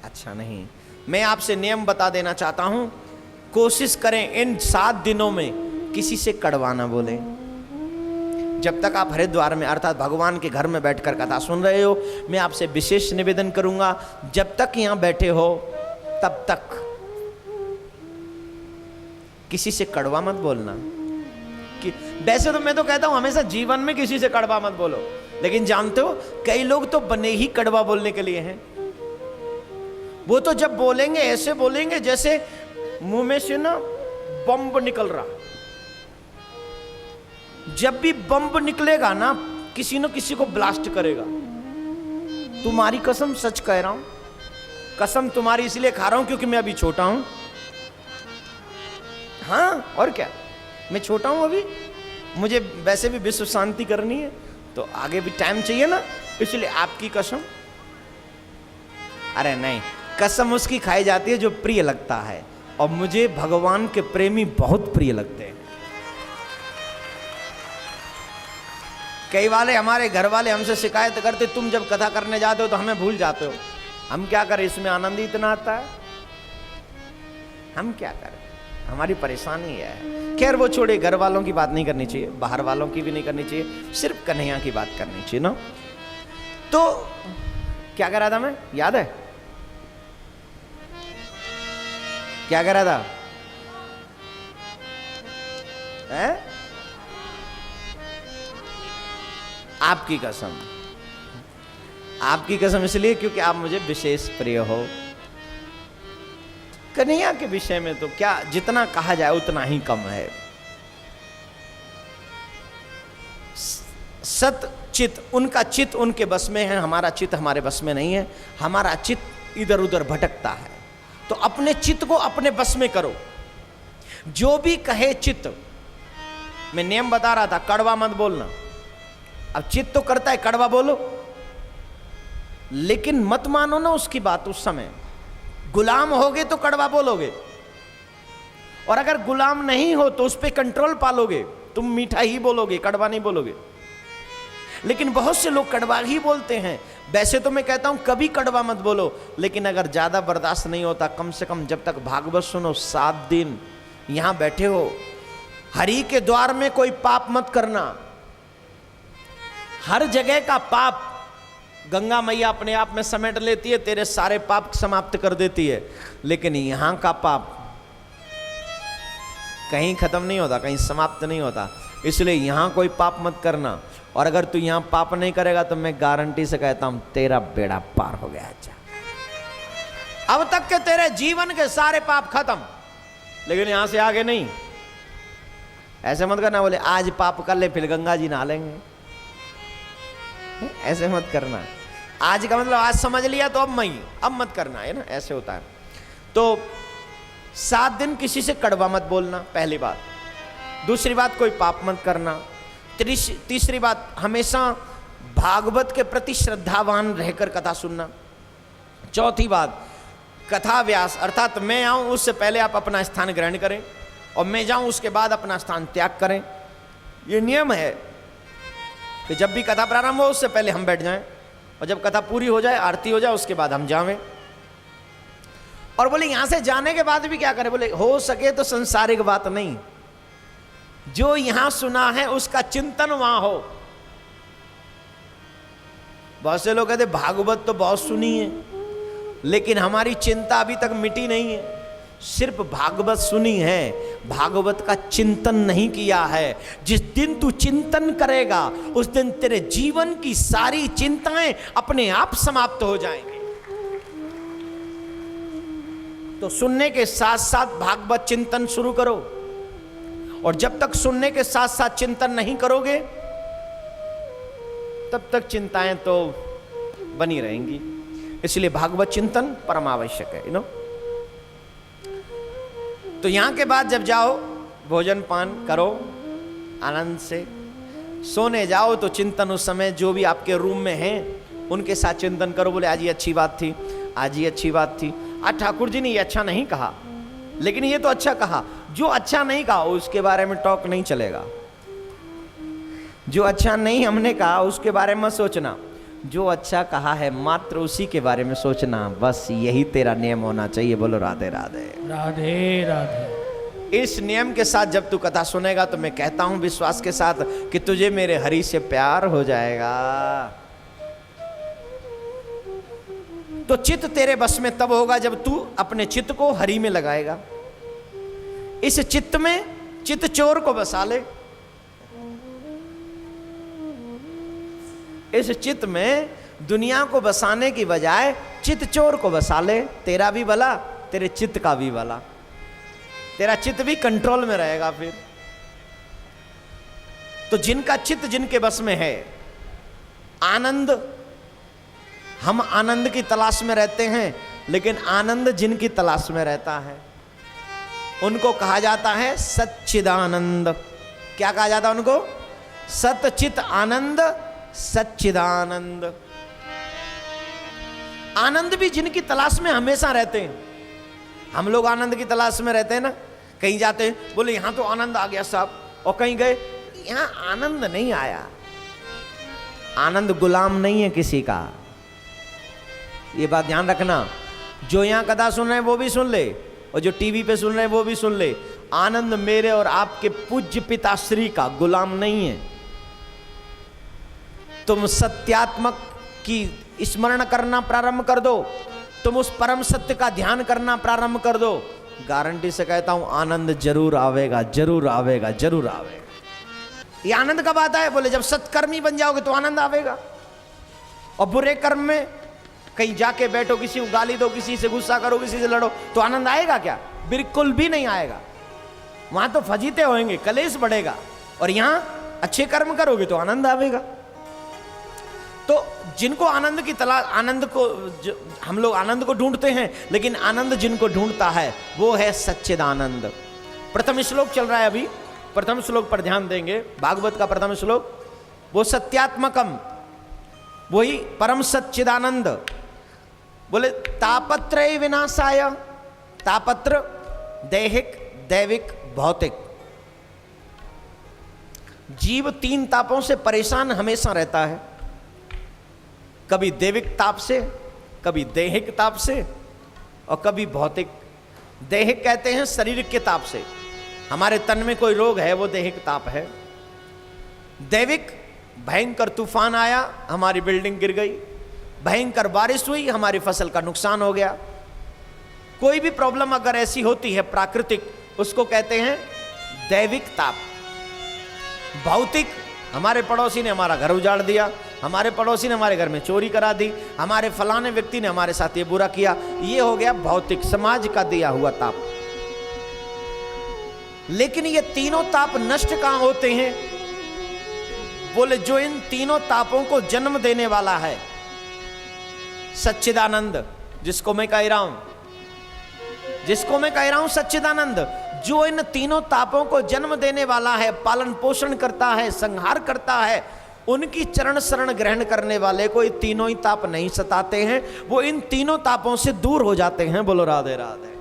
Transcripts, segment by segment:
अच्छा नहीं। मैं आपसे नियम बता देना चाहता हूं, कोशिश करें इन 7 दिनों में किसी से कड़वा ना बोले। जब तक आप हरिद्वार में अर्थात भगवान के घर में बैठकर कथा सुन रहे हो, मैं आपसे विशेष निवेदन करूंगा, जब तक यहां बैठे हो तब तक किसी से कड़वा मत बोलना। कि वैसे तो मैं तो कहता हूं हमेशा जीवन में किसी से कड़वा मत बोलो, लेकिन जानते हो कई लोग तो बने ही कड़वा बोलने के लिए हैं। वो तो जब बोलेंगे ऐसे बोलेंगे जैसे मुंह में से ना बम निकल रहा। जब भी बम निकलेगा ना किसी न किसी को ब्लास्ट करेगा। तुम्हारी कसम सच कह रहा हूं, कसम तुम्हारी इसलिए खा रहा हूं क्योंकि मैं अभी छोटा हूं। हाँ और क्या, मैं छोटा हूं अभी, मुझे वैसे भी विश्व शांति करनी है तो आगे भी टाइम चाहिए ना, इसलिए आपकी कसम। अरे नहीं, कसम उसकी खाई जाती है जो प्रिय लगता है, और मुझे भगवान के प्रेमी बहुत प्रिय लगते हैं। कई वाले हमारे घर वाले हमसे शिकायत करते, तुम जब कथा करने जाते हो तो हमें भूल जाते हो। हम क्या करें, इसमें आनंद ही इतना आता है, हम क्या करें, हमारी परेशानी है। खैर वो छोड़े, घर वालों की बात नहीं करनी चाहिए, बाहर वालों की भी नहीं करनी चाहिए, सिर्फ कन्हैया की बात करनी चाहिए ना। तो क्या कह रहा था मैं, याद है क्या कह रहा था? है? आपकी कसम, आपकी कसम इसलिए क्योंकि आप मुझे विशेष प्रिय हो। कन्हैया के विषय में तो क्या, जितना कहा जाए उतना ही कम है। सत चित, उनका चित उनके बस में है, हमारा चित हमारे बस में नहीं है। हमारा चित इधर उधर भटकता है, तो अपने चित्त को अपने बस में करो। जो भी कहे चित्त, मैं नियम बता रहा था, कड़वा मत बोलना। अब चित्त तो करता है कड़वा बोलो, लेकिन मत मानो ना उसकी बात। उस समय गुलाम होगे तो कड़वा बोलोगे, और अगर गुलाम नहीं हो तो उस पर कंट्रोल पालोगे, तुम मीठा ही बोलोगे, कड़वा नहीं बोलोगे। लेकिन बहुत से लोग कड़वा ही बोलते हैं। वैसे तो मैं कहता हूं कभी कड़वा मत बोलो, लेकिन अगर ज्यादा बर्दाश्त नहीं होता, कम से कम जब तक भागवत सुनो, 7 दिन यहां बैठे हो, हरि के द्वार में कोई पाप मत करना। हर जगह का पाप गंगा मैया अपने आप में समेट लेती है, तेरे सारे पाप समाप्त कर देती है, लेकिन यहां का पाप कहीं खत्म नहीं होता, कहीं समाप्त नहीं होता। इसलिए यहां कोई पाप मत करना, और अगर तू यहां पाप नहीं करेगा तो मैं गारंटी से कहता हूं तेरा बेड़ा पार हो गया। अच्छा, अब तक के तेरे जीवन के सारे पाप खत्म, लेकिन यहां से आगे नहीं। ऐसे मत करना बोले आज पाप कर ले फिर गंगा जी नहा लेंगे, ऐसे मत करना। आज का मतलब आज समझ लिया तो अब मत करना, है ना, ऐसे होता है। तो 7 दिन किसी से कड़वा मत बोलना, पहली बात। दूसरी बात, कोई पाप मत करना। तीसरी बात, हमेशा भागवत के प्रति श्रद्धावान रहकर कथा सुनना। चौथी बात, कथा व्यास अर्थात मैं आऊं उससे पहले आप अपना स्थान ग्रहण करें, और मैं जाऊं उसके बाद अपना स्थान त्याग करें। ये नियम है कि जब भी कथा प्रारंभ हो उससे पहले हम बैठ जाएं, और जब कथा पूरी हो जाए, आरती हो जाए, उसके बाद हम जावें। और बोले यहां से जाने के बाद भी क्या करें, बोले हो सके तो संसारिक बात नहीं, जो यहां सुना है उसका चिंतन वहां हो। बहुत से लोग कहते भागवत तो बहुत सुनी है, लेकिन हमारी चिंता अभी तक मिटी नहीं है। सिर्फ भागवत सुनी है, भागवत का चिंतन नहीं किया है। जिस दिन तू चिंतन करेगा उस दिन तेरे जीवन की सारी चिंताएं अपने आप समाप्त हो जाएंगी। तो सुनने के साथ साथ भागवत चिंतन शुरू करो, और जब तक सुनने के साथ साथ चिंतन नहीं करोगे तब तक चिंताएं तो बनी रहेंगी। इसलिए भागवत चिंतन परम आवश्यक है, यू नो। तो यहां के बाद जब जाओ भोजन पान करो आनंद से, सोने जाओ तो चिंतन उस समय जो भी आपके रूम में हैं उनके साथ चिंतन करो। बोले आज ये अच्छी बात थी, आज ये अच्छी बात थी, आज ठाकुर जी ने ये अच्छा नहीं कहा, लेकिन ये तो अच्छा कहा। जो अच्छा नहीं कहा उसके बारे में टॉक नहीं चलेगा। जो अच्छा नहीं हमने कहा उसके बारे में सोचना। जो अच्छा कहा है मात्र उसी के बारे में सोचना, बस यही तेरा नियम होना चाहिए। बोलो राधे राधे। राधे राधे। इस नियम के साथ जब तू कथा सुनेगा तो मैं कहता हूं विश्वास के साथ कि तुझे मेरे हरि से प्यार हो जाएगा। तो चित्त तेरे बस में तब होगा जब तू अपने चित्त को हरि में लगाएगा। इस चित्त में चित्त चोर को बसा ले, इस चित्त में दुनिया को बसाने की बजाय चित्त चोर को बसा ले। तेरा भी भला, तेरे चित्त का भी भला, तेरा चित्त भी कंट्रोल में रहेगा। फिर तो जिनका चित्त जिनके बस में है, आनंद, हम आनंद की तलाश में रहते हैं, लेकिन आनंद जिनकी तलाश में रहता है उनको कहा जाता है सच्चिदानंद। क्या कहा जाता है उनको? सतचित आनंद, सच्चिदानंद। आनंद भी जिनकी तलाश में हमेशा रहते हैं। हम लोग आनंद की तलाश में रहते हैं ना, कहीं जाते हैं बोले यहां तो आनंद आ गया साहब, और कहीं गए यहां आनंद नहीं आया। आनंद गुलाम नहीं है किसी का, ये बात ध्यान रखना। जो यहां कथा सुन रहे हैं वो भी सुन ले, और जो टीवी पे सुन रहे हैं वो भी सुन ले। आनंद मेरे और आपके पूज्य पिताश्री का गुलाम नहीं है। तुम सत्यात्मक की स्मरण करना प्रारंभ कर दो, तुम उस परम सत्य का ध्यान करना प्रारंभ कर दो, गारंटी से कहता हूं आनंद जरूर आवेगा, जरूर आवेगा, जरूर आवेगा। ये आनंद कब आता है? बोले जब सत्कर्मी बन जाओगे तो आनंद आवेगा। और बुरे कर्म में कहीं जाके बैठो, किसी को गाली दो, किसी से गुस्सा करो, किसी से लड़ो, तो आनंद आएगा क्या? बिल्कुल भी नहीं आएगा। वहां तो फजीते होंगे, कलेश बढ़ेगा। और यहां अच्छे कर्म करोगे तो आनंद आवेगा। तो जिनको आनंद की तलाश, आनंद को हम लोग आनंद को ढूंढते हैं, लेकिन आनंद जिनको ढूंढता है वो है सच्चिदानंद। प्रथम श्लोक चल रहा है अभी, प्रथम श्लोक पर ध्यान देंगे। भागवत का प्रथम श्लोक, वो सत्यात्मकम, वही परम सच्चिदानंद। बोले तापत्रय विनाशाय, तापत्र दैहिक, दैविक, भौतिक। जीव तीन तापों से परेशान हमेशा रहता है, कभी दैविक ताप से, कभी दैहिक ताप से, और कभी भौतिक। दैहिक कहते हैं शरीर के ताप से, हमारे तन में कोई रोग है वो दैहिक ताप है। दैविक, भयंकर तूफान आया, हमारी बिल्डिंग गिर गई, भयंकर बारिश हुई, हमारी फसल का नुकसान हो गया। कोई भी प्रॉब्लम अगर ऐसी होती है प्राकृतिक, उसको कहते हैं दैविक ताप। भौतिक, हमारे पड़ोसी ने हमारा घर उजाड़ दिया, हमारे पड़ोसी ने हमारे घर में चोरी करा दी, हमारे फलाने व्यक्ति ने हमारे साथ ये बुरा किया, ये हो गया भौतिक, समाज का दिया हुआ ताप। लेकिन ये तीनों ताप नष्ट कहां होते हैं? बोले जो इन तीनों तापों को जन्म देने वाला है, सच्चिदानंद, जिसको मैं कह रहा हूं, जिसको मैं कह रहा हूं सच्चिदानंद, जो इन तीनों तापों को जन्म देने वाला है, पालन पोषण करता है, संहार करता है, उनकी चरण शरण ग्रहण करने वाले को ये तीनों ही ताप नहीं सताते हैं, वो इन तीनों तापों से दूर हो जाते हैं। बोलो राधे राधे।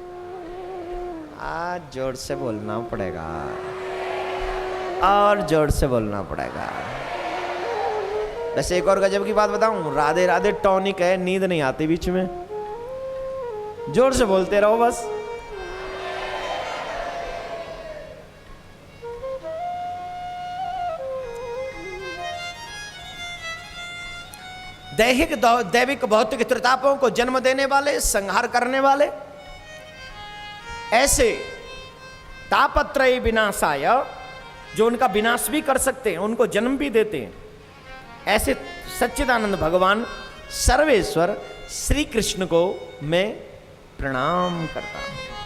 आज जोर से बोलना पड़ेगा, और जोर से बोलना पड़ेगा। वैसे एक और गजब की बात बताऊं, राधे राधे टॉनिक है, नींद नहीं आती बीच में। जोर से बोलते रहो बस। दैहिक, दैविक, भौतिक त्रितापों को जन्म देने वाले, संहार करने वाले, ऐसे तापत्रय विनाशाय, जो उनका विनाश भी कर सकते हैं, उनको जन्म भी देते हैं, ऐसे सच्चिदानंद भगवान सर्वेश्वर श्री कृष्ण को मैं प्रणाम करता हूं।